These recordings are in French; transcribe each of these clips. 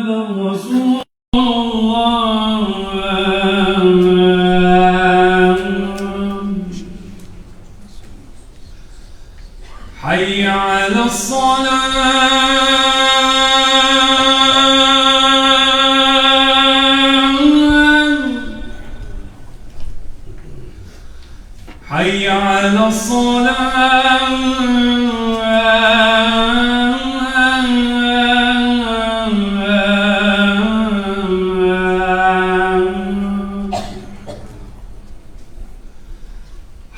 رسول الله حي على الصلاة حي على الصلاة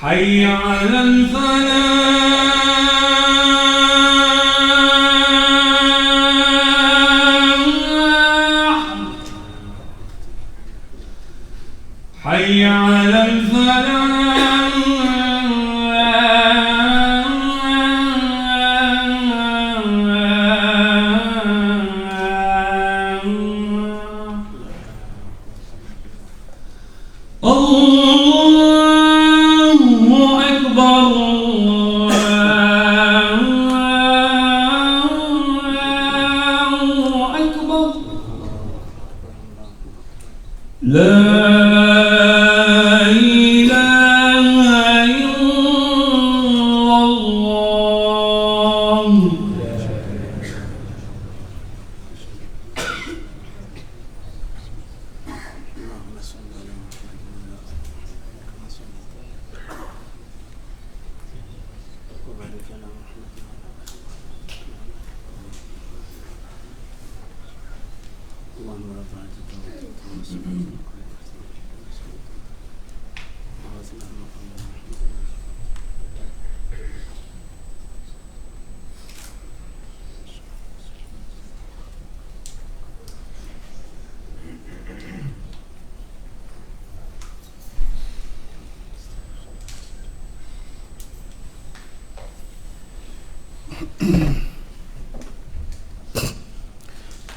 حي على الفلاح حي على الفلاح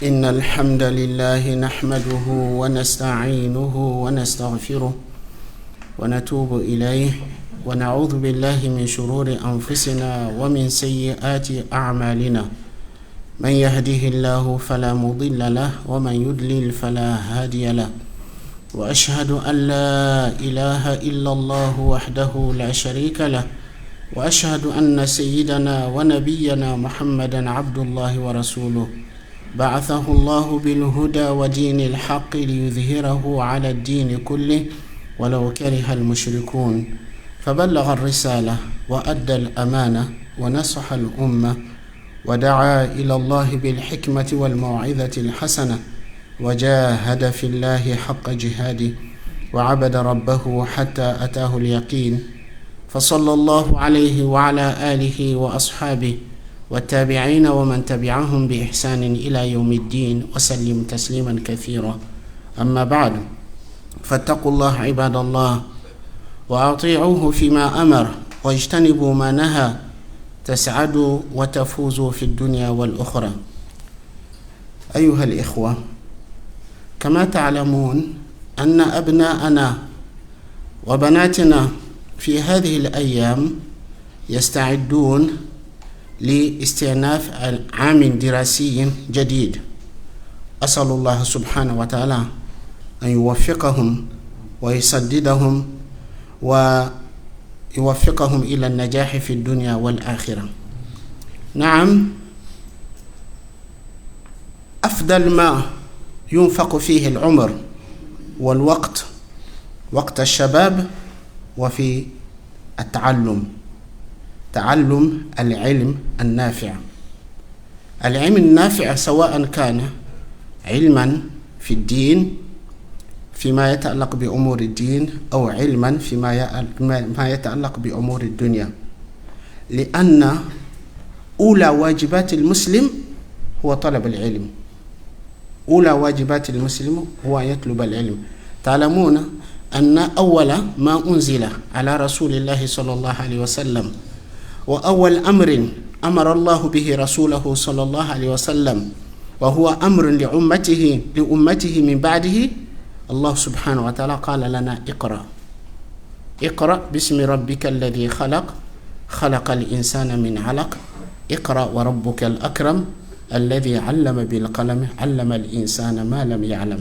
إن الحمد لله نحمده ونستعينه ونستغفره ونتوب إليه ونعوذ بالله من شرور أنفسنا ومن سيئات أعمالنا من يهده الله فلا مضل له ومن يضلل فلا هادي له وأشهد أن لا إله إلا الله وحده لا شريك له وأشهد أن سيدنا ونبينا محمدا عبد الله ورسوله بعثه الله بالهدى ودين الحق ليظهره على الدين كله ولو كره المشركون فبلغ الرسالة وأدى الأمانة ونصح الأمة ودعا إلى الله بالحكمة والموعظة الحسنة وجاهد في الله حق جهاده وعبد ربه حتى أتاه اليقين فصلى الله عليه وعلى آله وأصحابه والتابعين ومن تبعهم بإحسان إلى يوم الدين وسلم تسليما كثيرا. أما بعد فاتقوا الله عباد الله وأطيعوه فيما أمر واجتنبوا ما نهى تسعدوا وتفوزوا في الدنيا والأخرى. أيها الإخوة، كما تعلمون أن أبناءنا وبناتنا في هذه الأيام يستعدون لاستئناف عام دراسي جديد. أسأل الله سبحانه وتعالى أن يوفقهم ويسددهم ويوفقهم إلى النجاح في الدنيا والآخرة. نعم، أفضل ما ينفق فيه العمر والوقت وقت الشباب وفي التعلم العلم النافع. العلم النافع سواء كان علما في الدين فيما يتعلق بأمور الدين أو علما فيما يتعلق بأمور الدنيا، لأن أولى واجبات المسلم هو طلب العلم. أولى واجبات المسلم هو يطلب العلم. تعلمون أن أول ما أنزل على رسول الله صلى الله عليه وسلم وأول أمر أمر الله به رسوله صلى الله عليه وسلم وهو أمر لأمته من بعده، الله سبحانه وتعالى قال لنا اقرأ باسم ربك الذي خلق الإنسان من علق اقرأ وربك الأكرم الذي علم بالقلم علم الإنسان ما لم يعلم.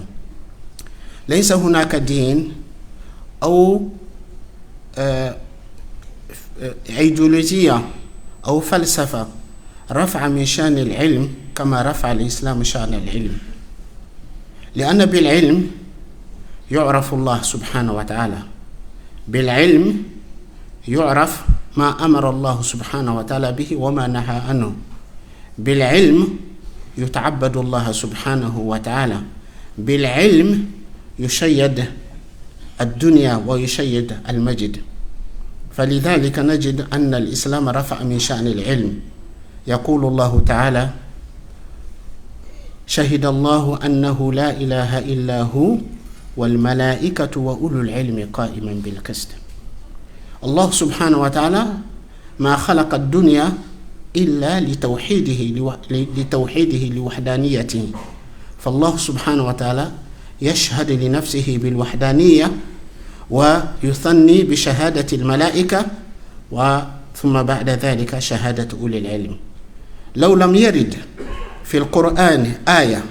ليس هناك دين أو أيديولوجية أو فلسفة رفع من شأن العلم كما رفع الإسلام شأن العلم، لأن بالعلم يعرف الله سبحانه وتعالى، بالعلم يعرف ما أمر الله سبحانه وتعالى به وما نهى عنه، بالعلم يتعبد الله سبحانه وتعالى، بالعلم يشيد الدنيا ويشيد المجد. فلذلك نجد أن الإسلام رفع من شأن العلم. يقول الله تعالى: شهد الله أنه لا إله إلا هو والملائكة وأولو العلم قائما بالقسط. الله سبحانه وتعالى ما خلق الدنيا إلا لتوحيده لوحدانيته، فالله سبحانه وتعالى يشهد لنفسه بالوحدانية ويثني بشهادة الملائكة ثم بعد ذلك شهادة أولي العلم. لو لم يرد في القرآن آية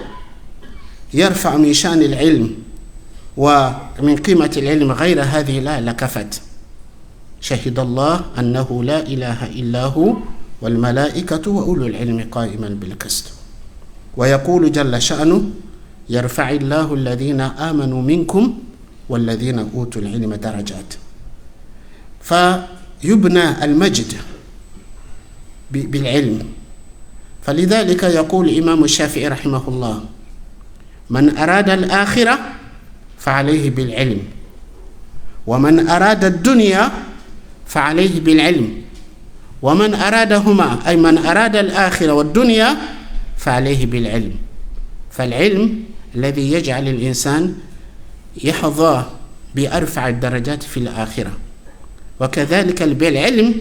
يرفع من شأن العلم ومن قيمة العلم غير هذه الآية لكفت. شهد الله أنه لا إله إلا هو والملائكة وأولو العلم قائما بالقسط. ويقول جل شأنه: يرفع الله الذين آمنوا منكم والذين أوتوا العلم درجات. فيبنى المجد بالعلم. فلذلك يقول الإمام الشافعي رحمه الله: من أراد الآخرة فعليه بالعلم، ومن أراد الدنيا فعليه بالعلم، ومن أرادهما أي من أراد الآخرة والدنيا فعليه بالعلم. فالعلم الذي يجعل الإنسان يحظى بأرفع الدرجات في الآخرة، وكذلك بالعلم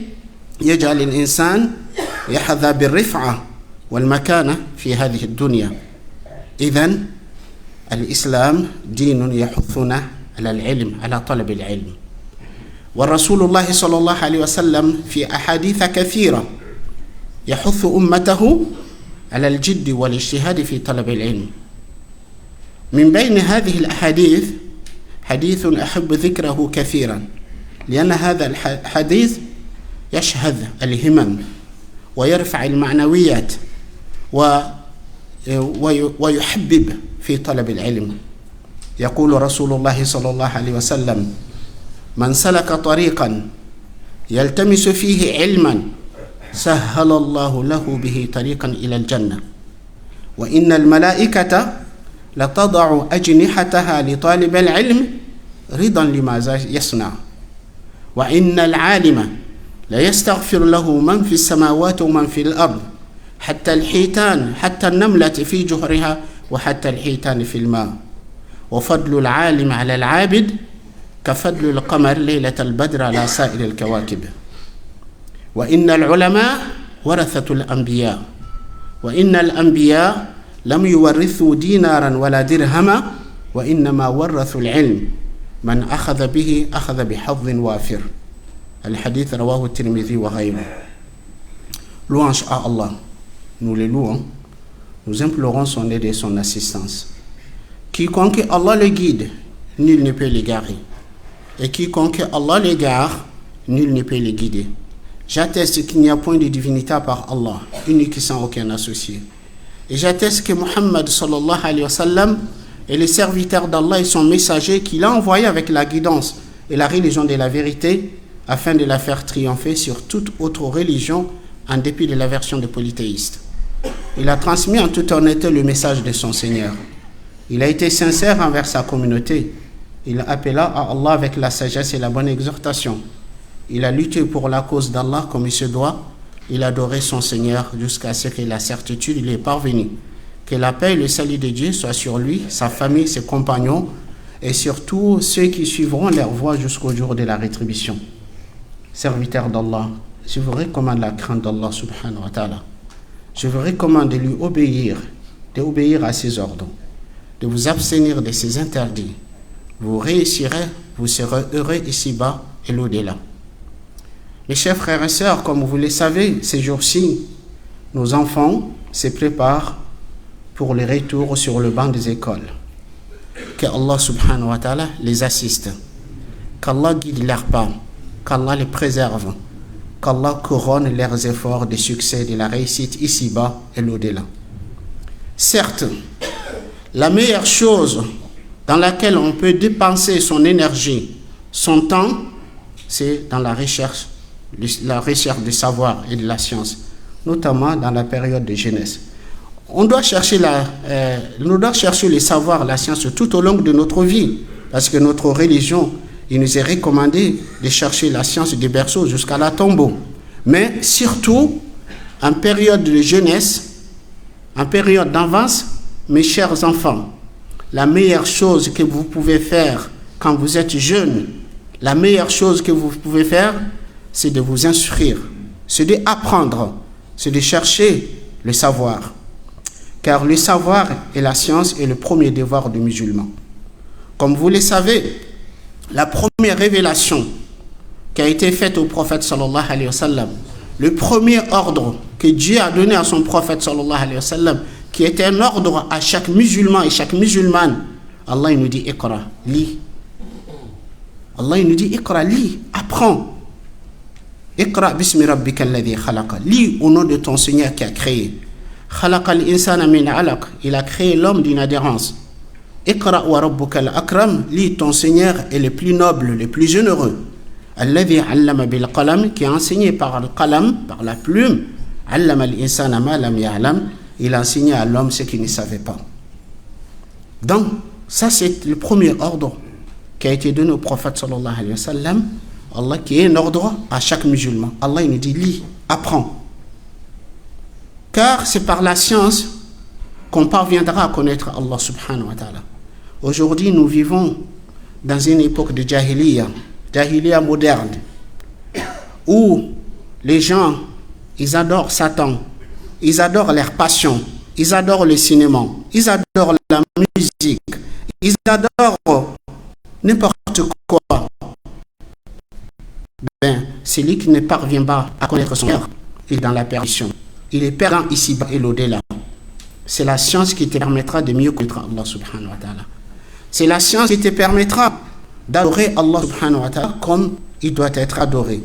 يجعل الإنسان يحظى بالرفعة والمكانة في هذه الدنيا. إذن الإسلام دين يحثنا على العلم، على طلب العلم. والرسول الله صلى الله عليه وسلم في أحاديث كثيرة يحث أمته على الجد والاجتهاد في طلب العلم. من بين هذه الأحاديث حديث أحب ذكره كثيرا، لأن هذا الحديث يشهد الهمم ويرفع المعنويات ويحبب في طلب العلم. يقول رسول الله صلى الله عليه وسلم: من سلك طريقا يلتمس فيه علما سهل الله له به طريقا إلى الجنة، وإن الملائكة لتضع أجنحتها لطالب العلم رضا لما يصنع، وإن العالم ليستغفر له من في السماوات ومن في الأرض، حتى الحيتان، حتى النملة في جحرها، وحتى الحيتان في الماء، وفضل العالم على العابد كفضل القمر ليلة البدر على سائر الكواكب، وإن العلماء ورثة الأنبياء، وإن الأنبياء لم يورثوا دينارا ولا درهما، وإنما ورثوا العلم، من أخذ به أخذ بحظ وافر. الحديث رواه الترمذي وغيره. Louange à Allah, nous le louons, nous implorons son aide et son assistance. Quiconque Allah le guide, nul ne peut l'égarer, et quiconque Allah l'égare, nul ne peut le guider. J'atteste qu'il n'y a point de divinité par Allah, unique sans aucun associé. Et j'atteste que Muhammad sallallahu alayhi wa sallam est le serviteur d'Allah et son messager qu'il a envoyé avec la guidance et la religion de la vérité afin de la faire triompher sur toute autre religion en dépit de la version des polythéistes. Il a transmis en toute honnêteté le message de son Seigneur. Il a été sincère envers sa communauté. Il appela à Allah avec la sagesse et la bonne exhortation. Il a lutté pour la cause d'Allah comme il se doit. Il a adoré son Seigneur jusqu'à ce que la certitude lui est parvenue. Que la paix et le salut de Dieu soient sur lui, sa famille, ses compagnons et surtout ceux qui suivront leur voie jusqu'au jour de la rétribution. Serviteur d'Allah, je vous recommande la crainte d'Allah subhanahu wa ta'ala. Je vous recommande de lui obéir, d'obéir à ses ordres, de vous abstenir de ses interdits. Vous réussirez, vous serez heureux ici-bas et l'au-delà. Mes chers frères et sœurs, comme vous le savez, ces jours-ci, nos enfants se préparent pour le retour sur le banc des écoles. qu'Allah subhanahu wa ta'ala les assiste, qu'Allah guide leurs pas, qu'Allah les préserve, qu'Allah couronne leurs efforts de succès, de la réussite ici-bas et l'au-delà. Certes, la meilleure chose dans laquelle on peut dépenser son énergie, son temps, c'est dans la recherche du savoir et de la science, notamment dans la période de jeunesse. On doit chercher le savoir, la science tout au long de notre vie, parce que notre religion, il nous est recommandé de chercher la science du berceau jusqu'à la tombeau. Mais surtout, en période de jeunesse, en période d'avance, mes chers enfants, la meilleure chose que vous pouvez faire quand vous êtes jeune, la meilleure chose que vous pouvez faire, c'est de vous instruire, c'est d'apprendre, c'est de chercher le savoir. Car le savoir et la science est le premier devoir du musulman. Comme vous le savez, la première révélation qui a été faite au prophète sallallahu alayhi wa sallam, le premier ordre que Dieu a donné à son prophète sallallahu alayhi wa sallam, qui était un ordre à chaque musulman et chaque musulmane, Allah il nous dit Iqra, lis. Allah il nous dit Iqra, lis, apprends. Iqra bismi rabbika alladhi khalaqa, lis au nom de ton Seigneur qui a créé. Khalaqal insana min alaq, il a créé l'homme d'une adhérence. Iqra wa rabbuka al-akram, lis, ton Seigneur est le plus noble, le plus généreux. Alladhi allama bil qalam, qui a enseigné par le qalam, par la plume. Allama al-insana ma lam ya'lam, il a enseigné à l'homme ce qu'il ne savait pas. Donc, ça c'est le premier ordre qui a été donné au prophète sallallahu alayhi wa sallam, Allah, qui est un ordre à chaque musulman. Allah il nous dit, lis, apprends. Car c'est par la science qu'on parviendra à connaître Allah subhanahu wa ta'ala. Aujourd'hui, nous vivons dans une époque de jahiliya moderne, où les gens, ils adorent Satan, ils adorent leur passion, ils adorent le cinéma, ils adorent la musique, ils adorent n'importe quoi. Ben, celui qui ne parvient pas à connaître son Seigneur, il est dans la perdition. Il est perdant ici-bas et l'au-delà. C'est la science qui te permettra de mieux connaître Allah subhanahu wa ta'ala. C'est la science qui te permettra d'adorer Allah subhanahu wa ta'ala comme il doit être adoré.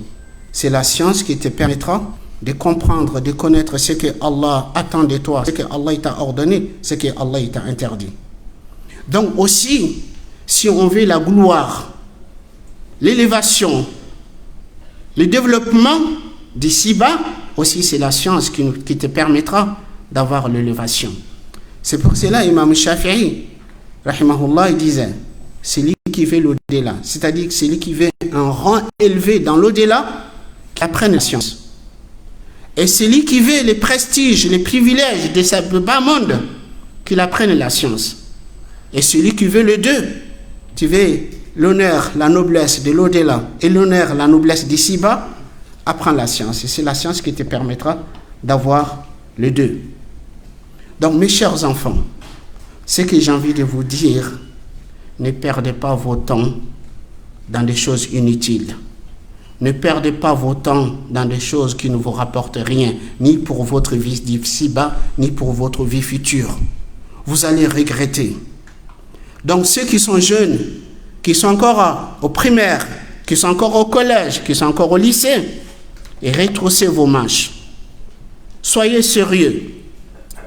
C'est la science qui te permettra de comprendre, de connaître ce que Allah attend de toi, ce que Allah t'a ordonné, ce que Allah t'a interdit. Donc aussi, si on veut la gloire, l'élévation, le développement d'ici-bas, aussi c'est la science qui te permettra d'avoir l'élévation. C'est pour cela Imam Shafi'i, rahimahullah, il disait, c'est lui qui veut l'au-delà, c'est-à-dire que c'est lui qui veut un rang élevé dans l'au-delà, qui apprenne la science. Et c'est lui qui veut les prestiges, les privilèges de ce bas monde, qu'il apprenne la science. Et celui qui veut les deux, tu veux l'honneur, la noblesse de l'au-delà et l'honneur, la noblesse d'ici-bas, apprends la science. Et c'est la science qui te permettra d'avoir les deux. Donc mes chers enfants, ce que j'ai envie de vous dire, ne perdez pas vos temps dans des choses inutiles. Ne perdez pas vos temps dans des choses qui ne vous rapportent rien, ni pour votre vie d'ici-bas, ni pour votre vie future. Vous allez regretter. Donc ceux qui sont jeunes, qui sont encore au primaire, qui sont encore au collège, qui sont encore au lycée, et retroussez vos manches. Soyez sérieux.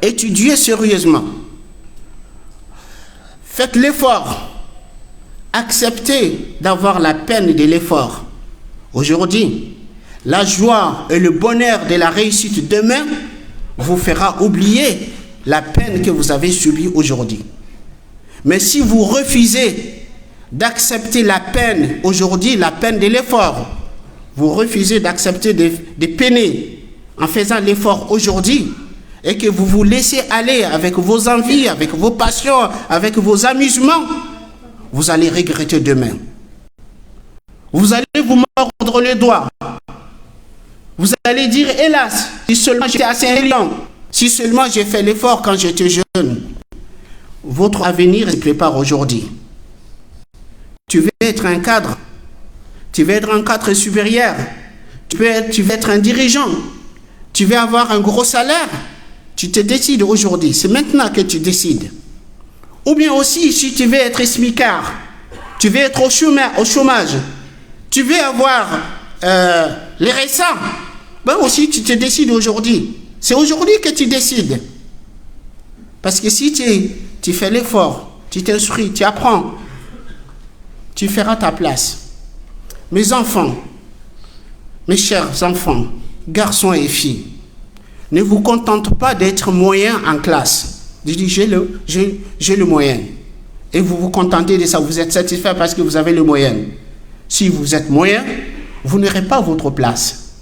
Étudiez sérieusement. Faites l'effort. Acceptez d'avoir la peine de l'effort. Aujourd'hui, la joie et le bonheur de la réussite demain vous fera oublier la peine que vous avez subie aujourd'hui. Mais si vous refusez d'accepter la peine aujourd'hui, la peine de l'effort, vous refusez d'accepter de peiner en faisant l'effort aujourd'hui, et que vous vous laissez aller avec vos envies, avec vos passions, avec vos amusements, vous allez regretter demain. Vous allez vous mordre les doigts. Vous allez dire, hélas, si seulement j'étais assez intelligent, si seulement j'ai fait l'effort quand j'étais jeune. Votre avenir se prépare aujourd'hui. Tu veux être un cadre, tu veux être un cadre supérieur, tu veux être un dirigeant, tu veux avoir un gros salaire, tu te décides aujourd'hui, c'est maintenant que tu décides. Ou bien aussi, si tu veux être smicard, tu veux être au chômage, tu veux avoir les RSA, ben aussi tu te décides aujourd'hui. C'est aujourd'hui que tu décides. Parce que si tu fais l'effort, tu t'instruis, tu apprends, tu feras ta place. Mes enfants, mes chers enfants, garçons et filles, ne vous contentez pas d'être moyen en classe. Je dis, j'ai le moyen. Et vous vous contentez de ça, vous êtes satisfait parce que vous avez le moyen. Si vous êtes moyen, vous n'aurez pas votre place.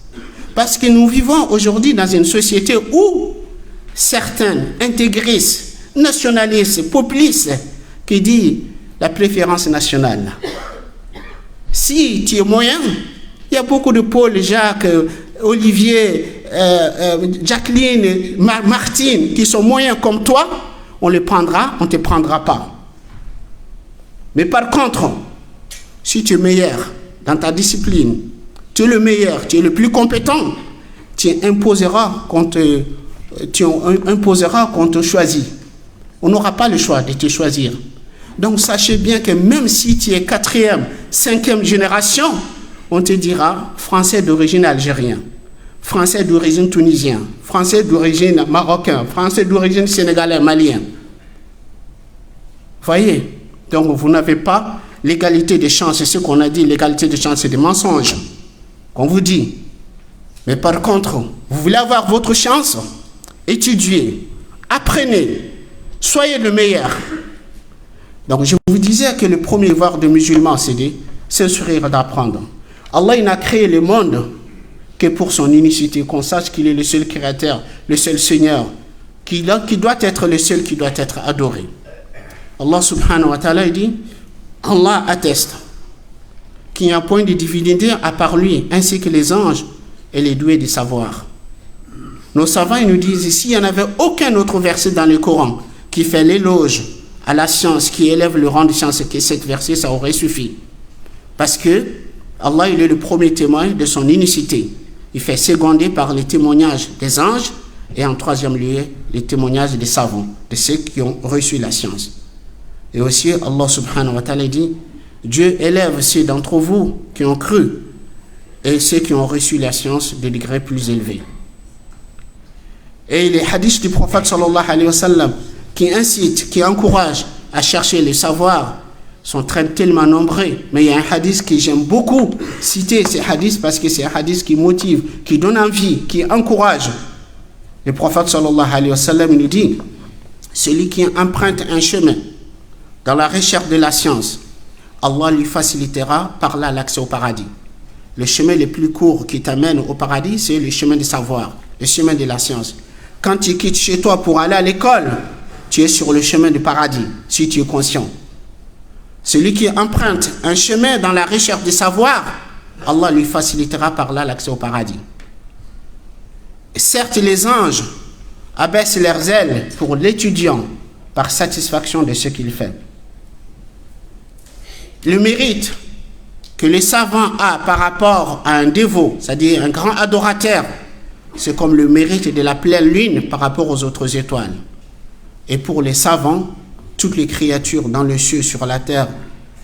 Parce que nous vivons aujourd'hui dans une société où certains intégristes, nationalistes, populistes, qui disent la préférence nationale. Si tu es moyen, il y a beaucoup de Paul, Jacques, Olivier, Jacqueline, Martine, qui sont moyens comme toi, on les prendra, on ne te prendra pas. Mais par contre, si tu es meilleur dans ta discipline, tu es le meilleur, tu es le plus compétent, tu imposeras qu'on te choisit. On n'aura pas le choix de te choisir. Donc sachez bien que même si tu es 4e, 5e génération, on te dira français d'origine algérien, français d'origine tunisien, français d'origine marocain, français d'origine sénégalais, malien. Voyez, donc vous n'avez pas l'égalité des chances. C'est ce qu'on a dit, l'égalité des chances, c'est des mensonges qu'on vous dit. Mais par contre, vous voulez avoir votre chance, étudiez, apprenez, soyez le meilleur. Donc je vous disais que le premier devoir de musulman, c'est de s'instruire, d'apprendre. Allah, il n'a créé le monde que pour son unicité, qu'on sache qu'il est le seul créateur, le seul Seigneur, qui doit être le seul qui doit être adoré. Allah subhanahu wa ta'ala, il dit, Allah atteste qu'il n'y a point de divinité à part lui, ainsi que les anges et les doués de savoir. Nos savants, ils nous disent ici, il n'y en avait aucun autre verset dans le Coran qui fait l'éloge à la science, qui élève le rang de science, et que cet verset, ça aurait suffi. Parce que Allah, il est le premier témoin de son unicité. Il fait seconder par les témoignages des anges et en troisième lieu, les témoignages des savants, de ceux qui ont reçu la science. Et aussi, Allah subhanahu wa ta'ala dit, Dieu élève ceux d'entre vous qui ont cru et ceux qui ont reçu la science de degrés plus élevés. Et les hadiths du prophète sallallahu alayhi wa sallam qui incitent, qui encouragent à chercher le savoir sont tellement nombreux. Mais il y a un hadith que j'aime beaucoup citer, ces hadiths, parce que c'est un hadith qui motive, qui donne envie, qui encourage. Le prophète sallallahu alayhi wa sallam nous dit, celui qui emprunte un chemin dans la recherche de la science, Allah lui facilitera par là l'accès au paradis. Le chemin le plus court qui t'amène au paradis, c'est le chemin du savoir, le chemin de la science. Quand tu quittes chez toi pour aller à l'école, tu es sur le chemin du paradis, si tu es conscient. Celui qui emprunte un chemin dans la recherche du savoir, Allah lui facilitera par là l'accès au paradis. Et certes, les anges abaissent leurs ailes pour l'étudiant par satisfaction de ce qu'il fait. Le mérite que le savant a par rapport à un dévot, c'est-à-dire un grand adorateur, c'est comme le mérite de la pleine lune par rapport aux autres étoiles. Et pour les savants, toutes les créatures dans le ciel, sur la terre,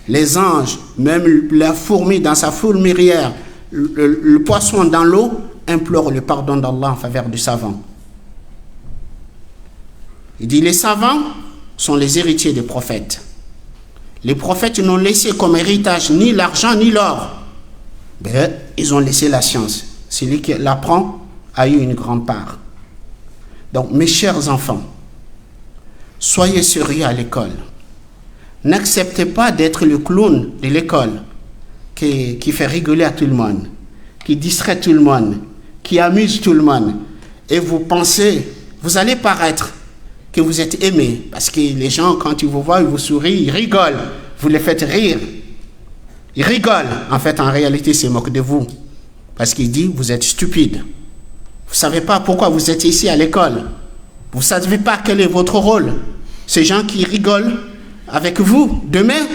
les anges, même la fourmi dans sa fourmilière, le poisson dans l'eau, implorent le pardon d'Allah en faveur du savant. Il dit, les savants sont les héritiers des prophètes. Les prophètes n'ont laissé comme héritage ni l'argent ni l'or. Ben, ils ont laissé la science. Celui qui l'apprend a eu une grande part. Donc, mes chers enfants, soyez sérieux à l'école. N'acceptez pas d'être le clown de l'école qui fait rigoler à tout le monde, qui distrait tout le monde, qui amuse tout le monde. Et vous pensez, vous allez paraître que vous êtes aimé, parce que les gens, quand ils vous voient, ils vous sourient, ils rigolent, vous les faites rire. Ils rigolent. En fait, en réalité, ils se moquent de vous, parce qu'ils disent, vous êtes stupide. Vous ne savez pas pourquoi vous êtes ici à l'école. Vous ne savez pas quel est votre rôle. Ces gens qui rigolent avec vous, demain,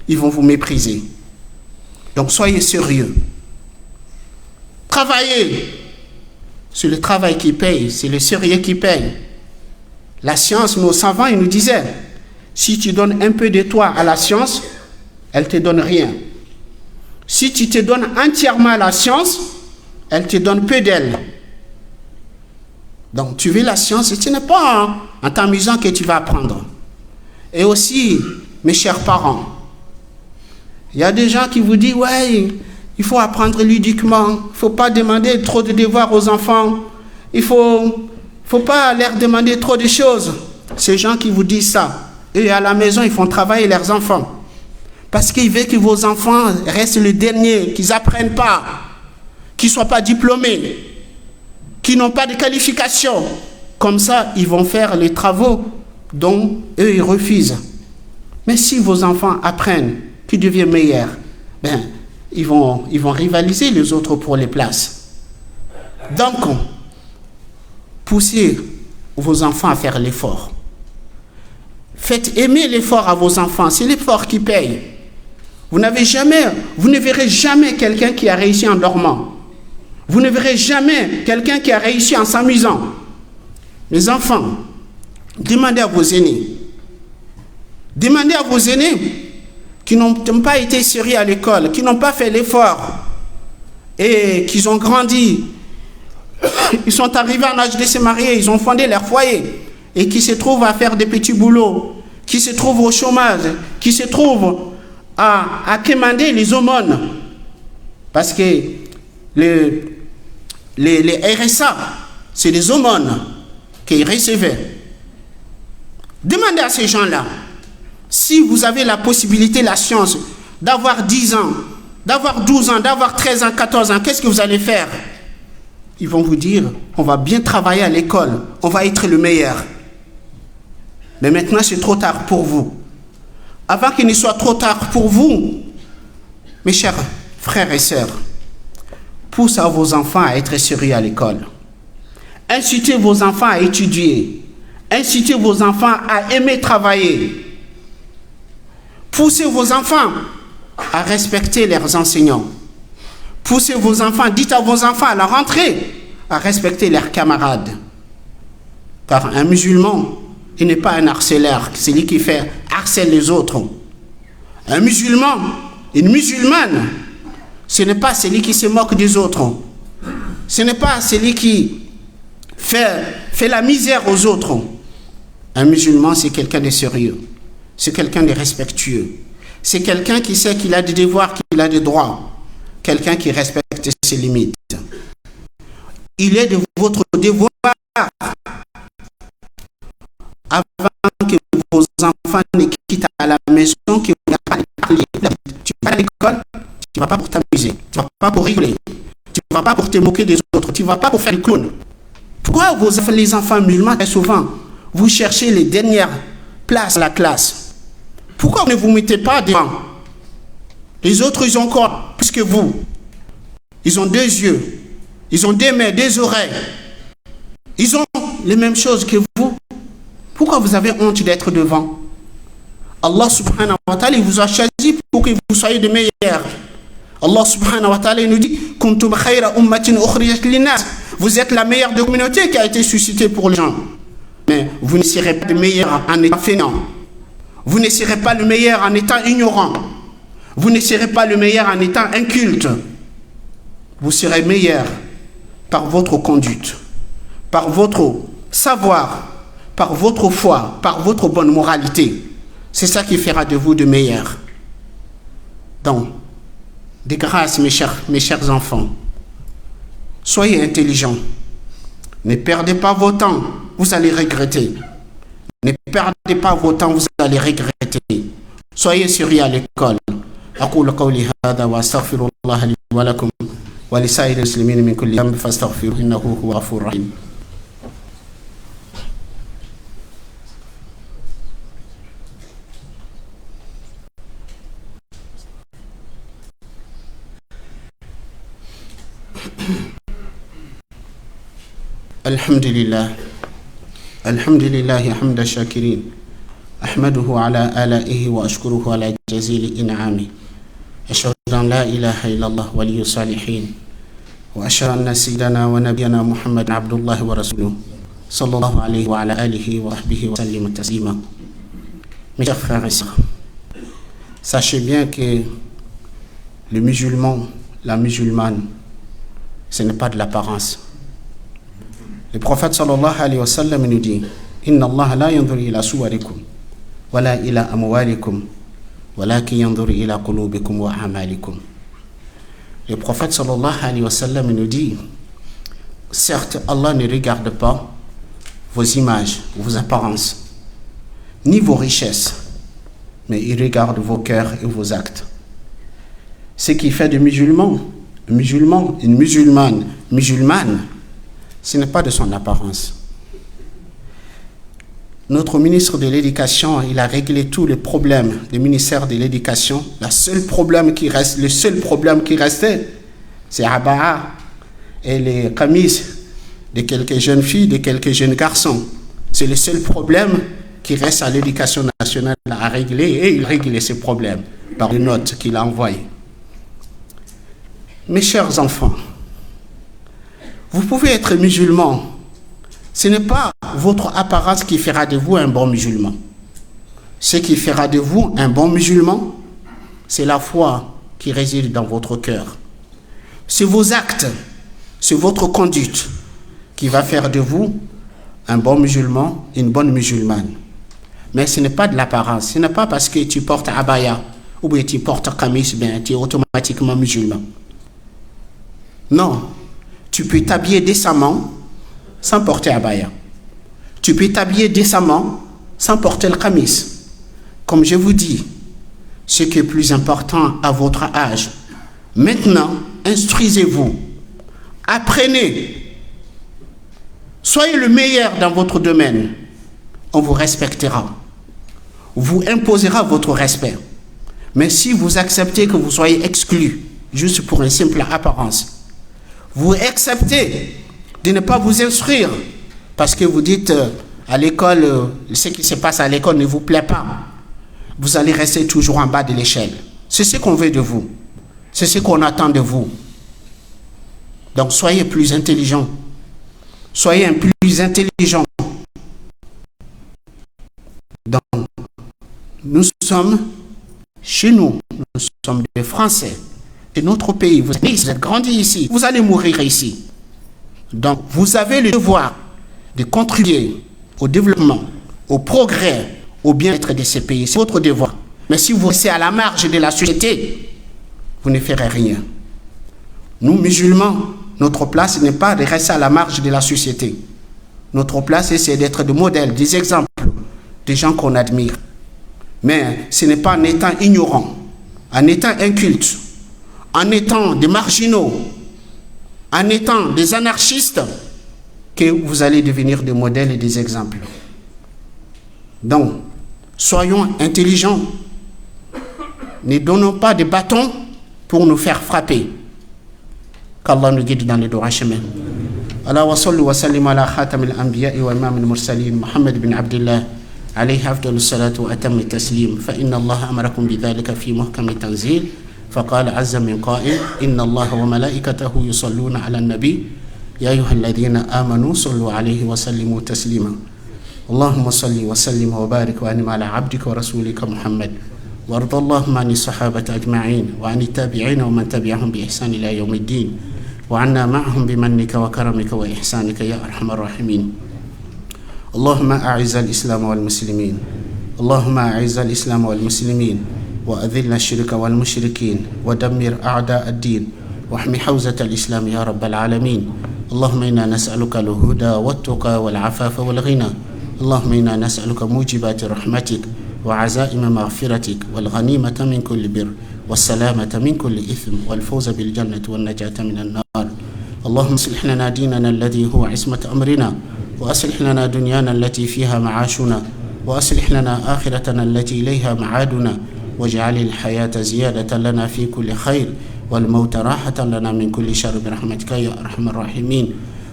ils vont vous mépriser. Donc, soyez sérieux. Travaillez. C'est le travail qui paye, c'est le sérieux qui paye. La science, nos savants, ils nous disaient, si tu donnes un peu de toi à la science, elle ne te donne rien. Si tu te donnes entièrement à la science, elle te donne peu d'elle. Donc tu veux la science et ce n'est pas en t'amusant que tu vas apprendre. Et aussi, mes chers parents, il y a des gens qui vous disent, ouais, il faut apprendre ludiquement, il ne faut pas demander trop de devoirs aux enfants, il ne faut pas leur demander trop de choses. Ces gens qui vous disent ça, eux à la maison, ils font travailler leurs enfants. Parce qu'ils veulent que vos enfants restent les derniers, qu'ils n'apprennent pas, qu'ils ne soient pas diplômés, qu'ils n'ont pas de qualification. Comme ça, ils vont faire les travaux dont eux, ils refusent. Mais si vos enfants apprennent, qu'ils deviennent meilleurs, ben, ils vont rivaliser les autres pour les places. Donc, poussez vos enfants à faire l'effort. Faites aimer l'effort à vos enfants. C'est l'effort qui paye. Vous ne verrez jamais quelqu'un qui a réussi en dormant. Vous ne verrez jamais quelqu'un qui a réussi en s'amusant. Mes enfants, demandez à vos aînés. Demandez à vos aînés qui n'ont pas été sérieux à l'école, qui n'ont pas fait l'effort et qui ont grandi. Ils sont arrivés en âge de se marier, ils ont fondé leur foyer et qui se trouvent à faire des petits boulots, qui se trouvent au chômage, qui se trouvent à quémander les aumônes. Parce que les RSA, c'est des aumônes qu'ils recevaient. Demandez à ces gens-là, si vous avez la possibilité, la chance, d'avoir 10 ans, d'avoir 12 ans, d'avoir 13 ans, 14 ans, qu'est-ce que vous allez faire? Ils vont vous dire, on va bien travailler à l'école, on va être le meilleur. Mais maintenant, c'est trop tard pour vous. Avant qu'il ne soit trop tard pour vous, mes chers frères et sœurs, poussez vos enfants à être sérieux à l'école. Incitez vos enfants à étudier. Incitez vos enfants à aimer travailler. Poussez vos enfants à respecter leurs enseignants. Poussez vos enfants, dites à vos enfants à la rentrée, à respecter leurs camarades. Car un musulman, il n'est pas un harceleur, c'est lui qui fait harcèle les autres. Un musulman, une musulmane, ce n'est pas celui qui se moque des autres. Ce n'est pas celui qui fait la misère aux autres. Un musulman, c'est quelqu'un de sérieux. C'est quelqu'un de respectueux. C'est quelqu'un qui sait qu'il a des devoirs, qu'il a des droits. Quelqu'un qui respecte ses limites. Il est de votre devoir, avant que vos enfants ne quittent à la maison, que vous n'avez pas parlé. Tu vas à l'école, tu ne vas pas pour t'amuser, tu ne vas pas pour rigoler, tu ne vas pas pour te moquer des autres, tu ne vas pas pour faire le clown. Pourquoi les enfants musulmans, très souvent, vous cherchez les dernières places à la classe? Pourquoi ne vous mettez pas devant? Les autres, ils ont encore plus que vous. Ils ont 2 yeux, ils ont 2 mains, 2 oreilles. Ils ont les mêmes choses que vous. Pourquoi vous avez honte d'être devant? Allah subhanahu wa ta'ala, il vous a choisi pour que vous soyez de meilleurs. Allah subhanahu wa ta'ala, il nous dit Kuntum khayra ummatin ukhrijat linnas. Vous êtes la meilleure de communauté qui a été suscitée pour les gens. Mais vous ne serez pas le meilleur en étant fainéant. Vous ne serez pas le meilleur en étant ignorant. Vous ne serez pas le meilleur en étant inculte. Vous serez meilleur par votre conduite, par votre savoir, par votre foi, par votre bonne moralité. C'est ça qui fera de vous de meilleurs. Donc, de grâce, mes chers enfants, soyez intelligents. Ne perdez pas vos temps, vous allez regretter. Ne perdez pas vos temps, vous allez regretter. Soyez sérieux à l'école. أقول قولي هذا وأستغفر الله لي ولكم ولسائر المسلمين من كل ذنب فاستغفروه إنه هو غفور رحيم. الحمد لله حمد الشاكرين أحمده على آلائه وأشكره على جزيل إنعامه أشهد أن لا إله إلا الله ولي الصالحين وأشهد أن سيدنا ونبينا محمد عبد الله ورسوله sallallahu alayhi wa ala alihi wa sahbihi wa sallim taslima. Mes chers frères et sœurs, sachez bien que le musulman, la musulmane, ce n'est pas de l'apparence. Le prophète sallallahu alayhi wa sallam nous dit: Inna Allah la yanzuru ila suwarikum wala ila amwalikum walakin yanzuru ila qulubikum wa a'malikum. Le prophète sallallahu alayhi wa sallam nous dit: certes, Allah ne regarde pas vos images, vos apparences, ni vos richesses, mais il regarde vos cœurs et vos actes. Ce qui fait de musulman, une musulmane, ce n'est pas de son apparence. Notre ministre de l'Éducation, il a réglé tous les problèmes du ministère de l'Éducation. Le seul problème qui restait, c'est Abaa et les kamis de quelques jeunes filles, de quelques jeunes garçons. C'est le seul problème qui reste à l'Éducation nationale à régler, et il règle ces problèmes par les notes qu'il a envoyées. Mes chers enfants, vous pouvez être musulman. Ce n'est pas votre apparence qui fera de vous un bon musulman. Ce qui fera de vous un bon musulman, c'est la foi qui réside dans votre cœur. C'est vos actes, c'est votre conduite qui va faire de vous un bon musulman, une bonne musulmane. Mais ce n'est pas de l'apparence. Ce n'est pas parce que tu portes abaya ou bien tu portes kamis, bien tu es automatiquement musulman. Non, tu peux t'habiller décemment sans porter abaya. Tu peux t'habiller décemment sans porter le kamis. Comme je vous dis, ce qui est plus important à votre âge, maintenant, instruisez-vous, apprenez, soyez le meilleur dans votre domaine, on vous respectera, vous imposera votre respect. Mais si vous acceptez que vous soyez exclu, juste pour une simple apparence, vous acceptez de ne pas vous instruire parce que vous dites à l'école, ce qui se passe à l'école ne vous plaît pas, vous allez rester toujours en bas de l'échelle. C'est ce qu'on veut de vous, c'est ce qu'on attend de vous. Donc soyez plus intelligents, soyez plus intelligents. Donc nous sommes chez nous, nous sommes des Français. C'est notre pays, vous êtes grandi ici, vous allez mourir ici. Donc, vous avez le devoir de contribuer au développement, au progrès, au bien-être de ces pays. C'est votre devoir. Mais si vous restez à la marge de la société, vous ne ferez rien. Nous, musulmans, notre place n'est pas de rester à la marge de la société. Notre place, c'est d'être des modèles, des exemples, des gens qu'on admire. Mais ce n'est pas en étant ignorant, en étant inculte, en étant des marginaux, en étant des anarchistes, que vous allez devenir des modèles et des exemples. Donc, soyons intelligents. Ne donnons pas de bâtons pour nous faire frapper. Qu'Allah nous guide dans le droit chemin. Allah wa sallu wa sallim ala khatam al-anbiya wa imam al-mursalin Muhammad bin Abdullah alayhi afdalus salatu wa atam taslim fa inna Allah amarakum bidhalika fi muhkam tanzil. فقال عز من قائل إن الله وملائكته يصلون على النبي يا أيها الذين آمنوا صلوا عليه وسلموا تسليما اللهم صل وسلم وبارك وأنعم على عبدك ورسولك محمد وارض اللهم عن الصحابة أجمعين وعن التابعين ومن تبعهم بإحسان إلى يوم الدين وعنا معهم بمنك وكرمك وإحسانك يا أرحم الراحمين اللهم أعز الإسلام والمسلمين اللهم أعز الإسلام والمسلمين وأذل الشرك والمشركين ودمر أعداء الدين واحمي حوزة الإسلام يا رب العالمين اللهم إنا نسألك الهدى والتقى والعفاف والغنى اللهم إنا نسألك موجبات رحمتك وعزائم مغفرتك والغنيمة من كل بر والسلامة من كل إثم والفوز بالجنة والنجاة من النار اللهم اصلح لنا ديننا الذي هو عصمة أمرنا وأصلح لنا دنيانا التي فيها معاشنا وأصلح لنا آخرتنا التي إليها معادنا واجعل الحياة زيادة لنا في كل خير والموت راحة لنا من كل شر برحمتك يا أرحم الراحمين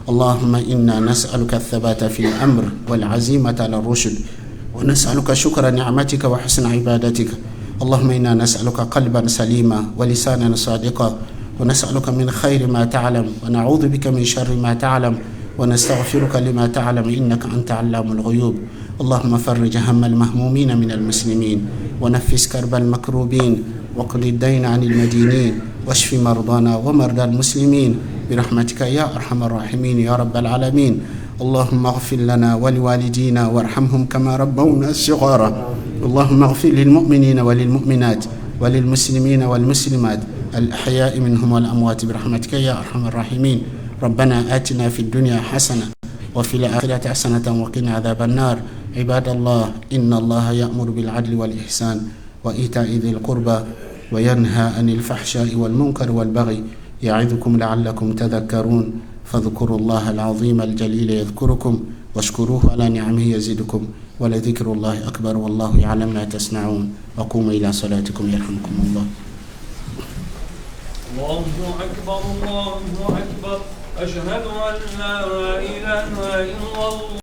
اللهم إنا نسألك الثبات في الأمر والعزيمة على الرشد ونسألك شكر نعمتك وحسن عبادتك اللهم إنا نسألك قلبا سليما ولسانا صادقا ونسألك من خير ما تعلم ونعوذ بك من شر ما تعلم ونستغفرك لما تعلم إنك أنت علام الغيوب. اللهم فرج هم المهمومين من المسلمين، ونفس كرب المكروبين، واقض الدين عن المدينين، واشف مرضانا ومرضى المسلمين برحمتك يا أرحم الراحمين يا رب العالمين. اللهم اغفر لنا ولوالدينا وارحمهم كما ربونا صغارا. اللهم اغفر للمؤمنين وللمؤمنات وللمسلمين والمسلمات الأحياء منهم والأموات برحمتك يا أرحم الراحمين. ربنا آتنا في الدنيا حسنة وفي الآخرة حسنة وقنا عذاب النار. عباد الله، إن الله يأمر بالعدل والإحسان وإيتاء ذي القربى وينهى عن الفحشاء والمنكر والبغي يعظكم لعلكم تذكرون. فاذكروا الله العظيم الجليل يذكركم واشكروه على نعمه يزدكم ولذكر الله أكبر والله يعلم ما تصنعون. وقوموا إلى صلاتكم يرحمكم الله. الله أكبر الله أكبر. أشهد أن لا إله إلا الله.